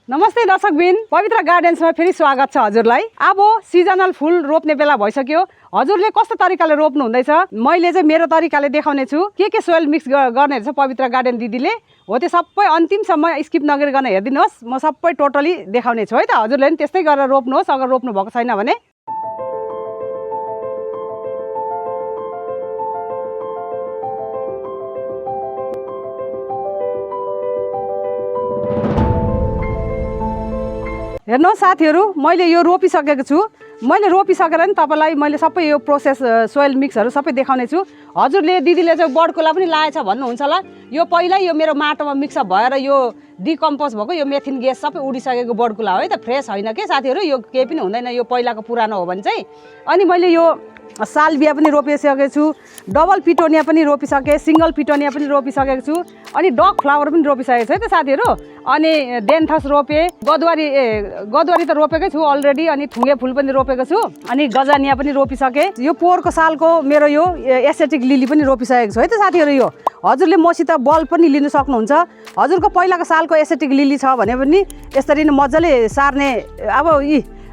नमस्ते दर्शकबिन, पवित्र गार्डन्समा फेरि स्वागत छ हजुरलाई। अब सिजनल फुल रोप्ने बेला भइसक्यो। हजुरले कस्तो तरिकाले रोप्नु हुँदैछ मैले चाहिँ मेरो तरिकाले देखाउने छु। के सोइल मिक्स गर्ने रहेछ पवित्र गार्डन दिदीले, हो त्यो सबै अन्तिमसम्म स्किप नगरिकन हेरिदिनुहोस्। म सबै टोटली देखाउने छु है त। हजुरले पनि त्यस्तै गरेर रोप्नुहोस् अगर रोप्नु भएको छैन भने। हेर्नुहोस् साथीहरू, मैले यो रोपिसकेको छु। मैले रोपिसकेर नि तपाईँलाई मैले सबै यो प्रोसेस सोइल मिक्सहरू सबै देखाउने छु। हजुरले दिदीले चाहिँ बर्डकुला पनि लाएछ भन्नुहुन्छ होला। यो पहिल्यै यो मेरो माटोमा मिक्सअप भएर यो डिकम्पोज भएको यो मेथिन ग्यास सबै उडिसकेको बर्डकुला हो है त। फ्रेस होइन के साथीहरू, यो केही पनि हुँदैन। यो पहिलाको पुरानो हो भने चाहिँ। अनि मैले यो सालबिया पनि रोपिसकेको छु, डबल पिटोनिया पनि रोपिसकेँ, सिङ्गल पिटोनिया पनि रोपिसकेको छु, अनि डग फ्लावर पनि रोपिसकेको छु है त साथीहरू। अनि डेन्थस रोपेँ, गदवरी त रोपेकै छु अलरेडी, अनि थुङ्गे फुल पनि रोपेको छु, अनि गजानिया पनि रोपिसकेँ। यो पोहोरको सालको मेरो यो एस्थेटिक लिली पनि रोपिसकेको छु है त साथीहरू। यो हजुरले मसित बल्ब पनि लिनु सक्नुहुन्छ। हजुरको पहिलाको सालको एस्थेटिक लिली छ भने पनि यसरी नै मजाले सार्ने।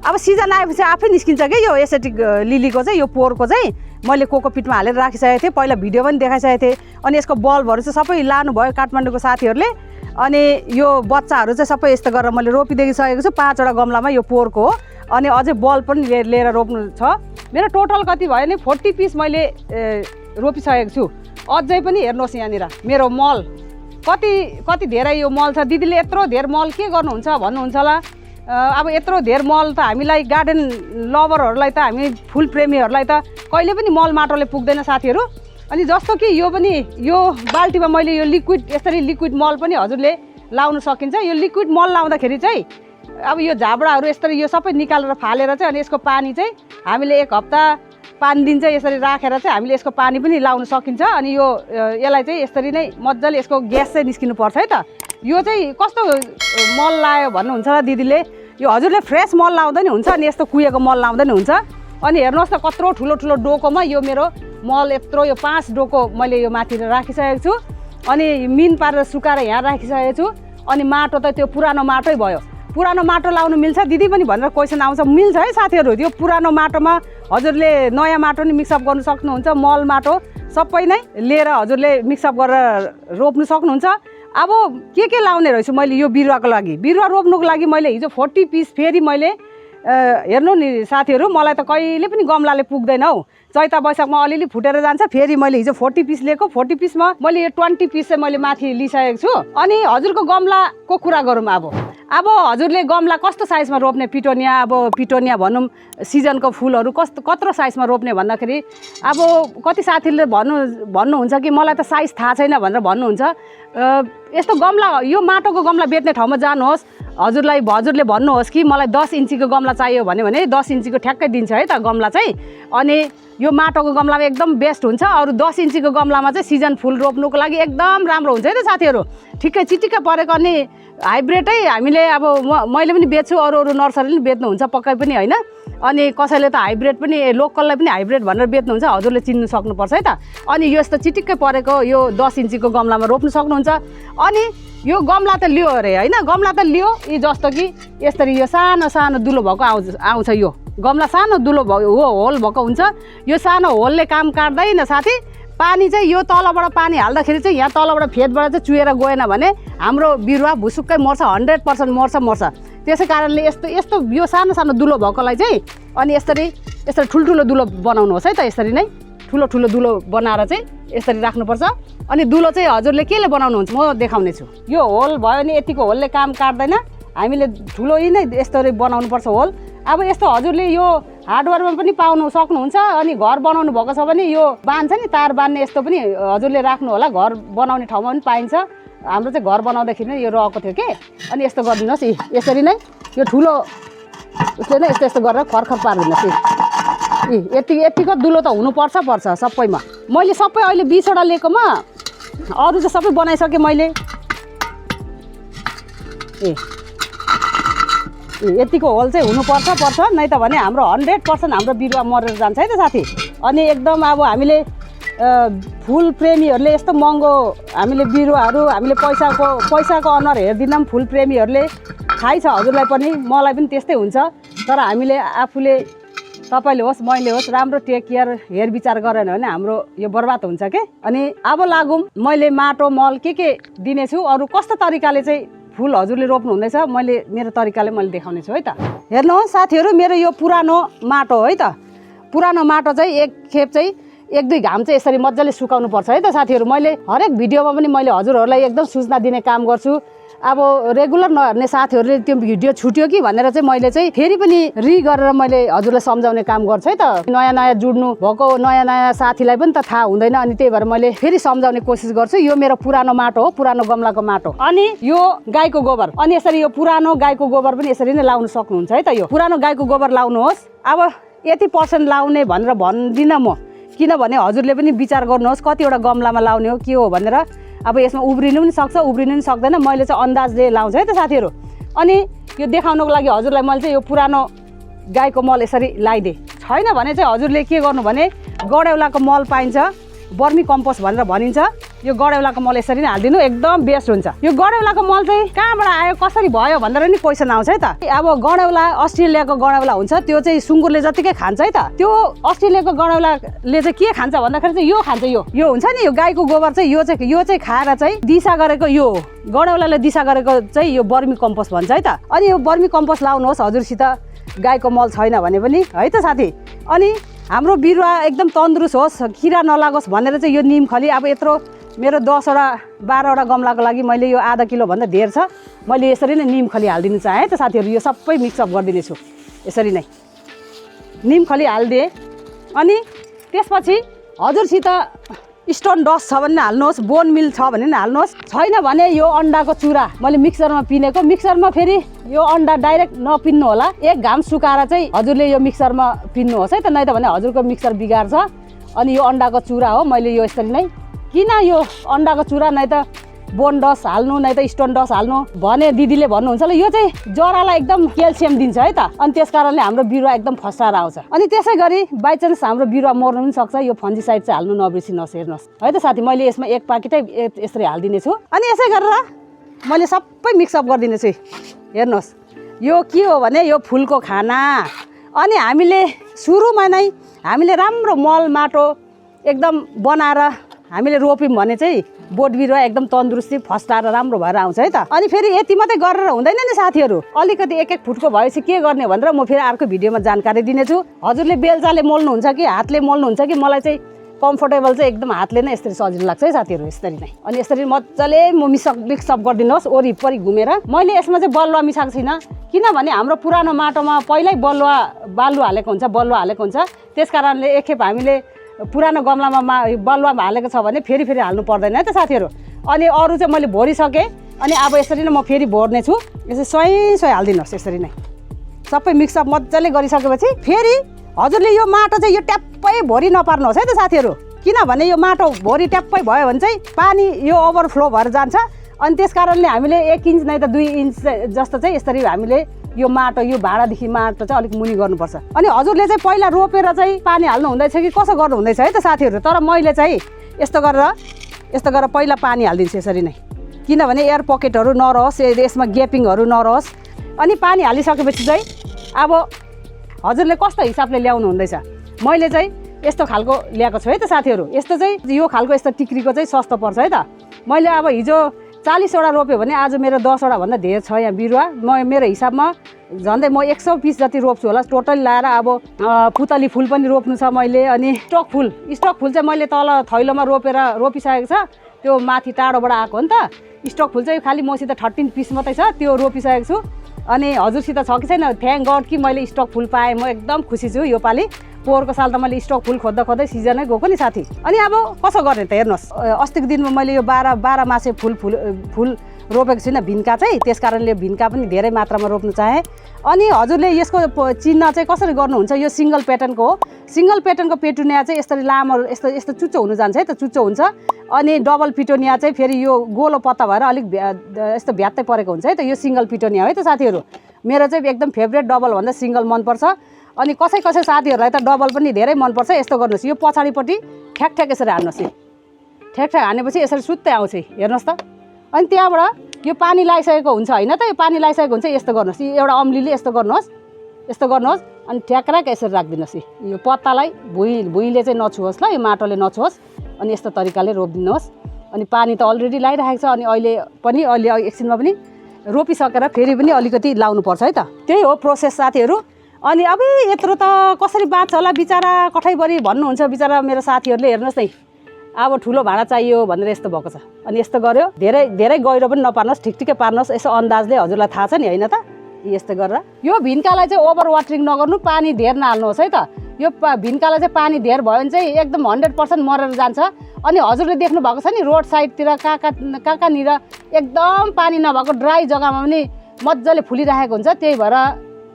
अब सिजन आएपछि आफै निस्किन्छ क्या यो एस्थेटिक लिलीको चाहिँ। यो पोहोरको चाहिँ मैले कोकोपिटमा हालेर राखिसकेको थिएँ, पहिला भिडियो पनि देखाइसकेको थिएँ। अनि यसको बल्बहरू चाहिँ सबै लानुभयो काठमाडौँको साथीहरूले। अनि यो बच्चाहरू चाहिँ सबै यस्तो गरेर मैले रोपिदिइसकेको छु 5वटा गमलामा। यो पोहोरको हो। अनि अझै बल्ब पनि लिएर रोप्नु छ। मेरो टोटल कति भयो नि 40 पिस मैले रोपिसकेको छु। अझै पनि हेर्नुहोस् यहाँनिर मेरो मल कति धेरै यो मल छ। दिदीले यत्रो धेरै मल के गर्नुहुन्छ भन्नुहुन्छ होला। अब यत्रो धेरै मल त हामीलाई गार्डन लभरहरूलाई त हामी फुल प्रेमीहरूलाई त कहिले पनि मल माटोले पुग्दैन साथीहरू। अनि जस्तो कि यो पनि यो बाल्टीमा मैले यो लिक्विड यसरी लिक्विड मल पनि हजुरले लाउन सकिन्छ। यो लिक्विड मल लाउँदाखेरि चाहिँ अब यो झाबडाहरू यसरी यो सबै निकालेर फालेर चाहिँ अनि यसको पानी चाहिँ हामीले 1 हप्ता 5 दिन चाहिँ यसरी राखेर चाहिँ हामीले यसको पानी पनि लाउन सकिन्छ। अनि यो यसलाई चाहिँ यसरी नै मजाले यसको ग्यास चाहिँ निस्किनु पर्छ है त। यो चाहिँ कस्तो मल लायो भन्नुहुन्छ र दिदीले, यो हजुरले फ्रेस मल लाउँदा नि हुन्छ, अनि यस्तो कुहिएको मल लाउँदा नि हुन्छ। अनि हेर्नुहोस् न कत्रो ठुलो डोकोमा यो मेरो मल यत्रो यो 5 डोको मैले यो माथि राखिसकेको छु। अनि मिन पारेर सुकाएर यहाँ राखिसकेको छु। अनि माटो त त्यो पुरानो माटै भयो। पुरानो माटो लाउनु मिल्छ दिदी पनि भनेर क्वेसन आउँछ। मिल्छ है साथीहरू। त्यो पुरानो माटोमा हजुरले नयाँ माटो नि मिक्सअप गर्नु सक्नुहुन्छ। मल माटो सबै नै लिएर हजुरले मिक्सअप गरेर रोप्नु सक्नुहुन्छ। अब के लाउने रहेछु मैले यो बिरुवाको लागि, बिरुवा रोप्नुको लागि मैले हिजो 40 पिस फेरि मैले हेर्नु नि साथीहरू, मलाई त कहिले पनि गमलाले पुग्दैन हौ। चैता वैशाखमा अलिअलि फुटेर जान्छ। फेरि मैले हिजो 40 पिस लिएको, 40 पिसमा मैले यो 20 पिस चाहिँ मैले माथि लिइसकेको छु। अनि हजुरको गमलाको कुरा गरौँ। अब हजुरले गमला कस्तो साइजमा रोप्ने, पिटोनिया अब पिटोनिया भनौँ सिजनको फुलहरू कत्रो साइजमा रोप्ने भन्दाखेरि अब कति साथीले भन्नुहुन्छ कि मलाई त साइज थाहा छैन भनेर भन्नुहुन्छ। यस्तो गमला यो माटोको गमला बेच्ने ठाउँमा जानुहोस्। हजुरले भन्नुहोस् कि मलाई 10 इन्चीको गमला चाहियो भने 10 इन्चीको ठ्याक्कै दिन्छ है त गमला चाहिँ। अनि यो माटोको गमलामा एकदम बेस्ट हुन्छ। अरू 10 इन्चीको गमलामा चाहिँ सिजन फुल रोप्नुको लागि एकदम राम्रो हुन्छ है त साथीहरू। ठिक्कै चिटिक्कै परेको। अनि हाइब्रिडै हामीले अब मैले पनि बेच्छु, अरू नर्सरीले पनि बेच्नुहुन्छ पक्कै पनि होइन। अनि कसैले त हाइब्रिड पनि लोकललाई पनि हाइब्रिड भनेर बेच्नुहुन्छ। हजुरले चिन्नु सक्नुपर्छ है त। अनि यो यस्तो चिटिक्कै परेको यो 10 इन्चीको गमलामा रोप्नु सक्नुहुन्छ। अनि यो गमला त लियो अरे होइन, गमला त लियो यी जस्तो कि यसरी यो सानो दुलो भएको आउँछ। यो गमला सानो दुलो होल भएको हुन्छ। यो सानो होलले काम काट्दैन साथी। पानी चाहिँ यो तलबाट पानी हाल्दाखेरि चाहिँ यहाँ तलबाट फेदबाट चाहिँ चुहेर गएन भने हाम्रो बिरुवा भुसुक्कै मर्छ, 100% मर्छ। त्यसै कारणले यस्तो यो सानो दुलो भएकोलाई चाहिँ अनि यसरी ठुल्ठुलो दुलो बनाउनुहोस् है त। यसरी नै ठुलो दुलो बनाएर चाहिँ यसरी राख्नुपर्छ। अनि दुलो चाहिँ हजुरले केले बनाउनुहुन्छ म देखाउने छु। यो होल भयो नि यतिको होलले काम काट्दैन। हामीले ठुलो नै यस्तरी बनाउनुपर्छ होल। अब यस्तो हजुरले यो हार्डवेयरमा पनि पाउनु सक्नुहुन्छ। अनि घर बनाउनु भएको छ भने यो बान्छ नि तार बान्ने, यस्तो पनि हजुरले राख्नु होला। घर बनाउने ठाउँमा पनि पाइन्छ। हाम्रो चाहिँ घर बनाउँदाखेरि नै यो रहेको थियो कि। अनि यस्तो गरिदिनुहोस् यसरी नै यो ठुलो उसले नै यस्तो गरेर खरखर पारिदिनुहोस्। यतिको दुलो त हुनुपर्छ सबैमा। मैले सबै अहिले 20वटा लिएकोमा अरू चाहिँ सबै बनाइसकेँ मैले। यतिको होल चाहिँ हुनुपर्छ नै त भने हाम्रो 100% हाम्रो बिरुवा मरेर जान्छ है त साथी। अनि एकदम अब हामीले फुल प्रेमीहरूले यस्तो महँगो हामीले बिरुवाहरू हामीले पैसाको अनुहार हेर्दिनौँ। फुल प्रेमीहरूले थाहै छ हजुरलाई पनि मलाई पनि त्यस्तै हुन्छ तर हामीले आफूले तपाईले होस् मैले होस् राम्रो टेक केयर हेरविचार गरेन भने हाम्रो यो बर्बाद हुन्छ के। अनि अब लागौँ मैले माटो मल के दिनेछु अरू कस्तो तरिकाले चाहिँ फुल हजुरले रोप्नु हुँदैछ मैले मेरो तरिकाले मैले देखाउने छु है त। हेर्नुहोस् साथीहरू मेरो यो पुरानो माटो हो है त। पुरानो माटो चाहिँ एक खेप चाहिँ 1-2 घाम चाहिँ यसरी मजाले सुकाउनु पर्छ है त साथीहरू। मैले हरेक भिडियोमा पनि मैले हजुरहरूलाई एकदम सूचना दिने काम गर्छु। अब रेगुलर नहेर्ने साथीहरूले त्यो भिडियो छुट्यो कि भनेर चाहिँ मैले चाहिँ फेरि पनि गरेर मैले हजुरलाई सम्झाउने काम गर्छु है त। नयाँ जुड्नु भएको नयाँ साथीलाई पनि त थाहा हुँदैन अनि त्यही भएर मैले फेरि सम्झाउने कोसिस गर्छु। यो मेरो पुरानो माटो हो, पुरानो गमलाको माटो। अनि यो गाईको गोबर, अनि यसरी यो पुरानो गाईको गोबर पनि यसरी नै लाउन सक्नुहुन्छ है त। यो पुरानो गाईको गोबर लाउनुहोस्। अब यति % लाउने भनेर भन्दिनँ म, किनभने हजुरले पनि विचार गर्नुहोस् कतिवटा गमलामा लाउने हो के हो भनेर। अब यसमा उब्रिनु पनि सक्छ उब्रिनु पनि सक्दैन, मैले चाहिँ अन्दाजले लाउँछु है त साथीहरू। अनि यो देखाउनको लागि हजुरलाई मैले चाहिँ यो पुरानो गाईको मल यसरी लगाइदिएँ। छैन भने चाहिँ हजुरले के गर्नु भने गडेउलाको मल पाइन्छ, बर्मी कम्पोस्ट भनेर भनिन्छ, यो गडेउलाको मल यसरी नै हालिदिनु एकदम बेस्ट हुन्छ। यो गडेउलाको मल चाहिँ कहाँबाट आयो कसरी भयो भनेर नि क्वेसन आउँछ है त। अब गडेउला अस्ट्रेलियाको गडेउला हुन्छ, त्यो चाहिँ सुँगुरले जतिकै खान्छ है त। त्यो अस्ट्रेलियाको गडेउलाले चाहिँ के खान्छ भन्दाखेरि चाहिँ यो खान्छ, यो हुन्छ नि यो गाईको गोबर चाहिँ यो चाहिँ खाएर चाहिँ दिशा गरेको, यो गडेउलाले दिशा गरेको चाहिँ यो बर्मी कम्पोस्ट भन्छ है त। अनि यो बर्मी कम्पोस्ट लाउनुहोस् हजुरसित, गाईको मल छैन भने पनि है त साथी। अनि हाम्रो बिरुवा एकदम तन्दुरुस्त होस्, किरा नलागोस् भनेर चाहिँ यो निमखली, अब यत्रो मेरो 10-12 गमलाको लागि मैले यो आधा किलोभन्दा धेर छ, मैले यसरी नै निमखली हालिदिनु चाहेँ है त साथीहरू। यो सबै मिक्सअप गरिदिनेछु यसरी नै निमखली हालिदिएँ। अनि त्यसपछि हजुरसित स्टोन डस्ट छ भने हाल्नुहोस्, बोन मिल छ भने हाल्नुहोस्, छैन भने यो अन्डाको चुरा मैले मिक्सरमा पिनेको, मिक्सरमा फेरि यो अन्डा डाइरेक्ट नपिन्नु होला, 1 घाम सुकाएर चाहिँ हजुरले यो मिक्सरमा पिन्नुहोस् है त, नै त भने हजुरको मिक्सर बिगार्छ। अनि यो अन्डाको चुरा हो, मैले यो यसरी नै, किन यो अन्डाको चुरा नै त बोन डस्ट हाल्नु नै त स्टोन डस्ट हाल्नु भने दिदीले भन्नुहुन्छ ल, यो चाहिँ जरालाई एकदम क्याल्सियम दिन्छ है त। अनि त्यस कारणले हाम्रो बिरुवा एकदम फस्टाएर आउँछ। अनि त्यसै गरी बाइचान्स हाम्रो बिरुवा मर्नु पनि सक्छ, यो फन्जिसाइड चाहिँ हाल्नु नबिर्सिनुहोस्। हेर्नुहोस् है त साथी, मैले यसमा 1 पाकेटै यसरी हालिदिनेछु। अनि यसै गरेर मैले सबै मिक्सअप गरिदिनेछु। हेर्नुहोस् यो के हो भने यो फुलको खाना। अनि हामीले सुरुमा नै हामीले राम्रो मल माटो एकदम बनाएर हामीले रोप्यौँ भने चाहिँ बोट बिरुवा एकदम तन्दुरुस्ती फस्टाएर राम्रो भएर आउँछ है त। अनि फेरि यति मात्रै गरेर हुँदैन नि साथीहरू, अलिकति 1-1 फुटको भएपछि के गर्ने भनेर म फेरि अर्को भिडियोमा जानकारी दिनेछु। हजुरले बेल्चाले मोल्नुहुन्छ कि हातले मोल्नुहुन्छ कि, मलाई चाहिँ कम्फोर्टेबल चाहिँ एकदम हातले नै यसरी सजिलो लाग्छ है साथीहरू, यसरी नै। अनि यसरी मजाले म मिक्सअप गरिदिनुहोस् वरिपरि घुमेर। मैले यसमा चाहिँ बलुवा मिसाएको छैन, किनभने हाम्रो पुरानो माटोमा पहिल्यै बालु हालेको हुन्छ, बलुवा हालेको हुन्छ। त्यस कारणले एकखेप हामीले पुरानो गमलामा बलुवा हालेको छ भने फेरि हाल्नु पर्दैन है त साथीहरू। अनि अरू चाहिँ मैले भरिसकेँ। अनि अब यसरी नै म फेरि भर्ने छु, यसरी सोही हालिदिनुहोस्। यसरी नै सबै मिक्सअप मजाले गरिसकेपछि फेरि हजुरले यो माटो चाहिँ यो ट्याप्पै भरि नपार्नुहोस् है त साथीहरू, किनभने यो माटो भरि ट्याप्पै भयो भने चाहिँ पानी यो ओभरफ्लो भएर जान्छ। अनि त्यस कारणले हामीले 1 इन्च नै त 2 इन्च जस्तो चाहिँ यसरी हामीले यो माटो, यो भाँडादेखि माटो चाहिँ अलिक मुनि गर्नुपर्छ। अनि हजुरले चाहिँ पहिला रोपेर चाहिँ पानी हाल्नु हुँदैछ कि कसो गर्नु हुँदैछ है त साथीहरू। तर मैले चाहिँ यस्तो गरेर पहिला पानी हालिदिन्छु यसरी नै, किनभने एयर पकेटहरू नरहोस्, यसमा ग्यापिङहरू नरहोस्। अनि पानी हालिसकेपछि चाहिँ अब हजुरले कस्तो हिसाबले ल्याउनु हुँदैछ, मैले चाहिँ यस्तो खालको ल्याएको छु है त साथीहरू। यस्तो चाहिँ यो खालको यस्तो टिक्रीको चाहिँ सस्तो पर्छ है त। मैले अब हिजो 40वटा रोप्यो भने आज मेरो 10वटा भन्दा धेर छ यहाँ बिरुवा। मेरो हिसाबमा झन्डै म 100 पिस जति रोप्छु होला टोटल लाएर। अब पुतली फुल पनि रोप्नु छ मैले। अनि स्टक फुल चाहिँ मैले तल थैलोमा रोपिसकेको छ, त्यो माथि टाढोबाट आएको हो नि त। स्टक फुल चाहिँ खालि मसित 13 पिस मात्रै छ, त्यो रोपिसकेको छु। अनि हजुरसित छ कि छैन, थ्याङ्क गड कि मैले स्टक फुल पाएँ, म एकदम खुसी छु। योपालि पोहोरको साल त मैले स्टक फुल खोज्दै सिजनै गएको नि साथी। अनि अब कसो गर्ने त हेर्नुहोस्, अस्तिको दिनमा मैले यो 12 मासे फुल रोपेको छुइनँ, भिन्का चाहिँ। त्यस कारणले भिन्का पनि धेरै मात्रामा रोप्नु चाहेँ। अनि हजुरले यसको चिन्ह चाहिँ कसरी गर्नुहुन्छ, यो सिङ्गल प्याटर्नको हो। सिङ्गल प्याटर्नको पेटुनिया चाहिँ यसरी लामो यस्तो चुच्चो हुनु जान्छ है त, चुच्चो हुन्छ। अनि डबल पिटोनिया चाहिँ फेरि यो गोलो पत्ता भएर अलिक यस्तो भ्यात्तै परेको हुन्छ है त, यो सिङ्गल पिटोनिया है त साथीहरू। मेरो चाहिँ एकदम फेभरेट डबलभन्दा सिङ्गल मनपर्छ। अनि कसै साथीहरूलाई त डबल पनि धेरै मनपर्छ। यस्तो गर्नुहोस्, यो पछाडिपट्टि ठ्याक यसरी हान्नुहोस्। ठ्याक हानेपछि यसरी सुत्तै आउँछ, हेर्नुहोस् त। अनि त्यहाँबाट यो पानी लगाइसकेको हुन्छ होइन त, यो पानी लगाइसकेको हुन्छ। यस्तो गर्नुहोस्, यो एउटा अम्लीले यस्तो गर्नुहोस् अनि ठ्याक्राक यसरी राखिदिनुहोस्। यो पत्तालाई भुइँले चाहिँ नछुहोस् ल, यो माटोले नछुहोस्। अनि यस्तो तरिकाले रोपिदिनुहोस्। अनि पानी त अलरेडी लगाइराखेको छ, अनि अहिले एकछिनमा पनि रोपिसकेर फेरि पनि अलिकति लाउनुपर्छ है त। त्यही हो प्रोसेस साथीहरू। अनि अब यत्रो त कसरी बाँच्छ होला बिचरा कठैभरि भन्नुहुन्छ बिचरा मेरो साथीहरूले। हेर्नुहोस् है, अब ठुलो भाँडा चाहियो भनेर यस्तो भएको छ। अनि यस्तो गर्यो, धेरै गहिरो पनि नपार्नुहोस्, ठिकठिकै पार्नुहोस्। यसो अन्दाजले हजुरलाई थाहा छ नि होइन त। यस्तो गरेर यो भिन्कालाई चाहिँ ओभर वाटरिङ नगर्नु, पानी धेर नहाल्नुहोस् है त। यो भिन्कालाई चाहिँ पानी धेर भयो भने चाहिँ एकदम 100% मरेर जान्छ। अनि हजुरले देख्नु भएको छ नि रोड साइडतिर कहाँनिर एकदम पानी नभएको ड्राई जग्गामा पनि मजाले फुलिरहेको हुन्छ। त्यही भएर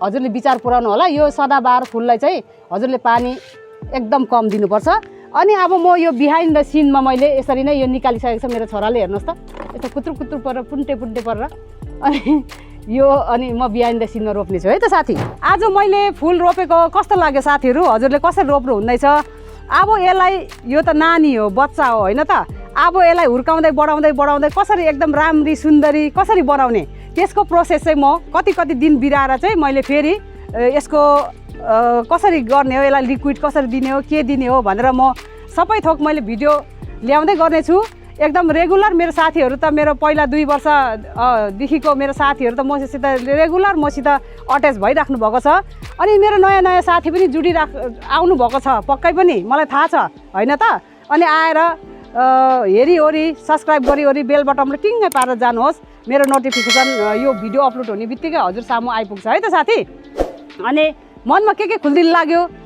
हजुरले विचार पुऱ्याउनु होला, यो सदाबहार फुललाई चाहिँ हजुरले पानी एकदम कम दिनुपर्छ। अनि अब म यो बिहाइन्ड द सिनमा मैले यसरी नै यो निकालिसकेको छ। मेरो छोराले हेर्नुहोस् त, यस्तो कुत्रु परेर पुन्टे परेर अनि अनि म बिहाइन्ड द सिनमा रोप्ने छु है त साथी। आज मैले फुल रोपेको कस्तो लाग्यो साथीहरू, हजुरले कसरी रोप्नु हुँदैछ? अब यसलाई यो त नानी हो, बच्चा हो होइन त। अब यसलाई हुर्काउँदै बढाउँदै कसरी एकदम राम्री सुन्दरी कसरी बनाउने, त्यसको प्रोसेस चाहिँ म कति दिन बिराएर चाहिँ मैले फेरि यसको कसरी गर्ने हो, यसलाई लिक्विड कसरी दिने हो, के दिने हो भनेर म सबै थोक मैले भिडियो ल्याउँदै गर्नेछु। एकदम रेगुलर मेरो साथीहरू त मेरो पहिला 2 वर्षदेखिको मेरो साथीहरू त मसित रेगुलर मसित अट्याच भइराख्नु भएको छ। अनि मेरो नयाँ साथी पनि आउनु भएको छ पक्कै पनि, मलाई थाहा छ होइन त। अनि आएर हेरिओरि सब्सक्राइब गरिओरि बेल बटनले टिङ्गै पारेर जानुहोस्। मेरो नोटिफिकेसन यो भिडियो अपलोड हुने बित्तिकै हजुर सामु आइपुग्छ है त साथी। अनि मनमा के खुल्दिन लाग्यो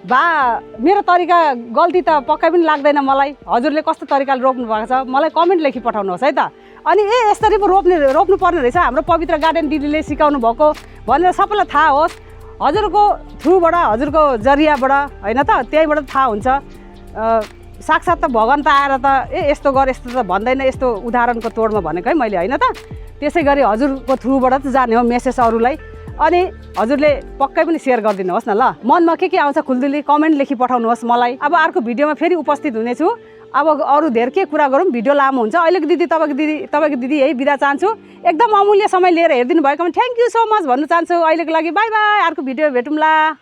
मेरो तरिका गल्ती त पक्कै पनि लाग्दैन मलाई। हजुरले कस्तो तरिकाले रोप्नु भएको छ मलाई कमेन्ट लेखी पठाउनुहोस् है त। अनि यसरी पो रोप्नु पर्ने रहेछ, हाम्रो पवित्र गार्डन दिदीले सिकाउनु भएको भनेर सबैलाई थाहा होस्। हजुरको थ्रुबाट हजुरको जरियाबाट होइन त, त्यहीबाट थाहा हुन्छ। साक्षात् त भगवान् त आएर त यस्तो गर यस्तो त भन्दैन, यस्तो उदाहरणको तोडमा भनेको है मैले होइन त। त्यसै गरी हजुरको थ्रुबाट त जाने हो मेसेज अरूलाई। अनि हजुरले पक्कै पनि सेयर गरिदिनुहोस् न ल। मनमा के आउँछ खुल्दुली कमेन्ट लेखी पठाउनुहोस् मलाई। अब अर्को भिडियोमा फेरि उपस्थित हुनेछु। अब अरू धेर के कुरा गरौँ, भिडियो लामो हुन्छ। अहिलेको दिदी तपाईँको दिदी यही बिदा चाहन्छु। एकदम अमूल्य समय लिएर हेरिदिनु भएकोमा थ्याङ्क यू सो मच भन्नु चाहन्छु। अहिलेको लागि बाई बाई, अर्को भिडियो भेटौँला।